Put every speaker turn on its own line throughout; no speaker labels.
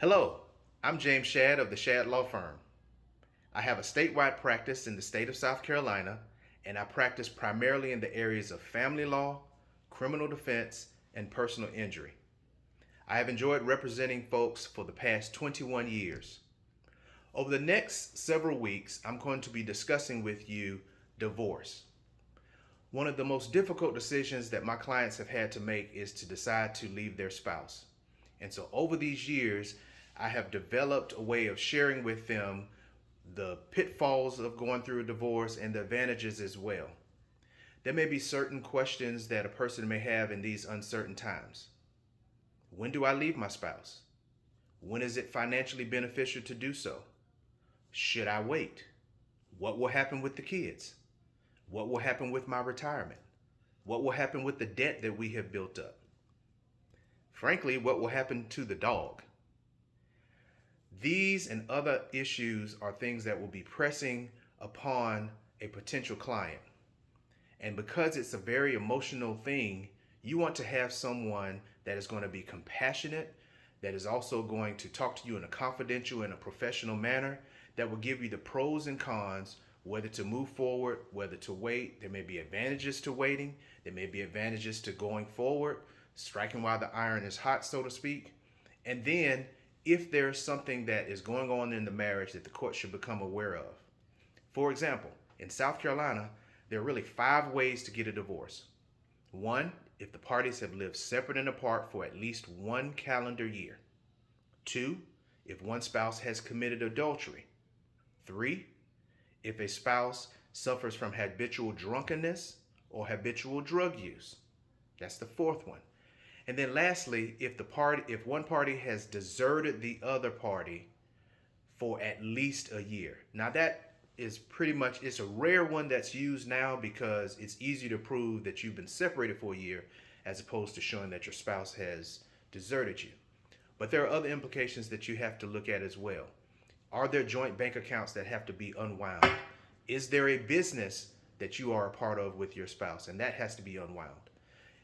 Hello, I'm James Shadd of the Shadd Law Firm. I have a statewide practice in the state of South Carolina, and I practice primarily in the areas of family law, criminal defense, and personal injury. I have enjoyed representing folks for the past 21 years. Over the next several weeks, I'm going to be discussing with you divorce. One of the most difficult decisions that my clients have had to make is to decide to leave their spouse. And so over these years, I have developed a way of sharing with them the pitfalls of going through a divorce and the advantages as well. There may be certain questions that a person may have in these uncertain times. When do I leave my spouse? When is it financially beneficial to do so? Should I wait? What will happen with the kids? What will happen with my retirement? What will happen with the debt that we have built up? Frankly, what will happen to the dog? These and other issues are things that will be pressing upon a potential client. And because it's a very emotional thing, you want to have someone that is going to be compassionate, that is also going to talk to you in a confidential and a professional manner, that will give you the pros and cons, whether to move forward, whether to wait. There may be advantages to waiting. There may be advantages to going forward, striking while the iron is hot, so to speak. And then if there's something that is going on in the marriage that the court should become aware of. For example, in South Carolina, there are really 5 ways to get a divorce. 1, if the parties have lived separate and apart for at least 1 calendar year. 2, if one spouse has committed adultery. 3, if a spouse suffers from habitual drunkenness or habitual drug use. That's the 4th one. And then lastly, if one party has deserted the other party for at least a year. Now that is pretty much, it's a rare one that's used now because it's easier to prove that you've been separated for a year as opposed to showing that your spouse has deserted you. But there are other implications that you have to look at as well. Are there joint bank accounts that have to be unwound? Is there a business that you are a part of with your spouse? And that has to be unwound.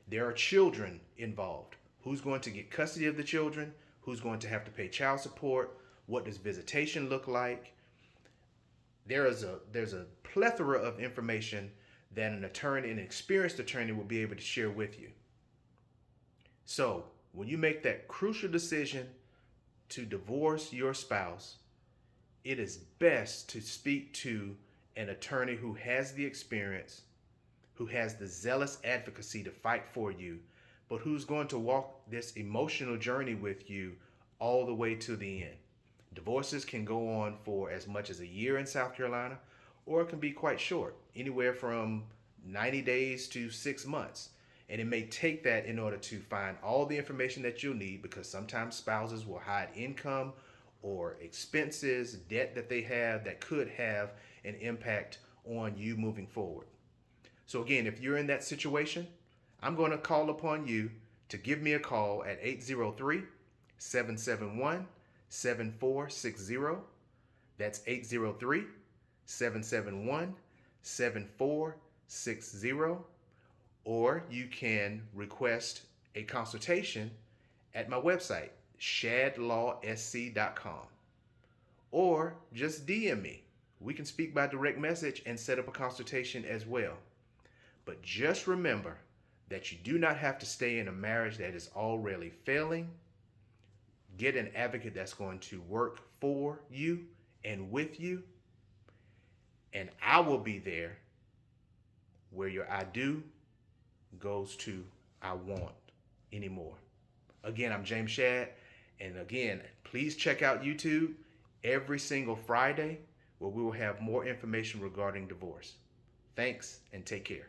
There are children involved. Who's going to get custody of the children? Who's going to have to pay child support? What does visitation look like? There's a plethora of information that an attorney, an experienced attorney, will be able to share with you. So when you make that crucial decision to divorce your spouse, it is best to speak to an attorney who has the experience, who has the zealous advocacy to fight for you, but who's going to walk this emotional journey with you all the way to the end. Divorces can go on for as much as a year in South Carolina, or it can be quite short, anywhere from 90 days to 6 months. And it may take that in order to find all the information that you'll need, because sometimes spouses will hide income or expenses, debt that they have that could have an impact on you moving forward. So again, if you're in that situation, I'm going to call upon you to give me a call at 803-771-7460. That's 803-771-7460. Or you can request a consultation at my website, shaddlawsc.com. Or just DM me. We can speak by direct message and set up a consultation as well. But just remember that you do not have to stay in a marriage that is already failing. Get an advocate that's going to work for you and with you. And I will be there where your I do goes to I want anymore. Again, I'm James Shadd. And again, please check out YouTube every single Friday where we will have more information regarding divorce. Thanks and take care.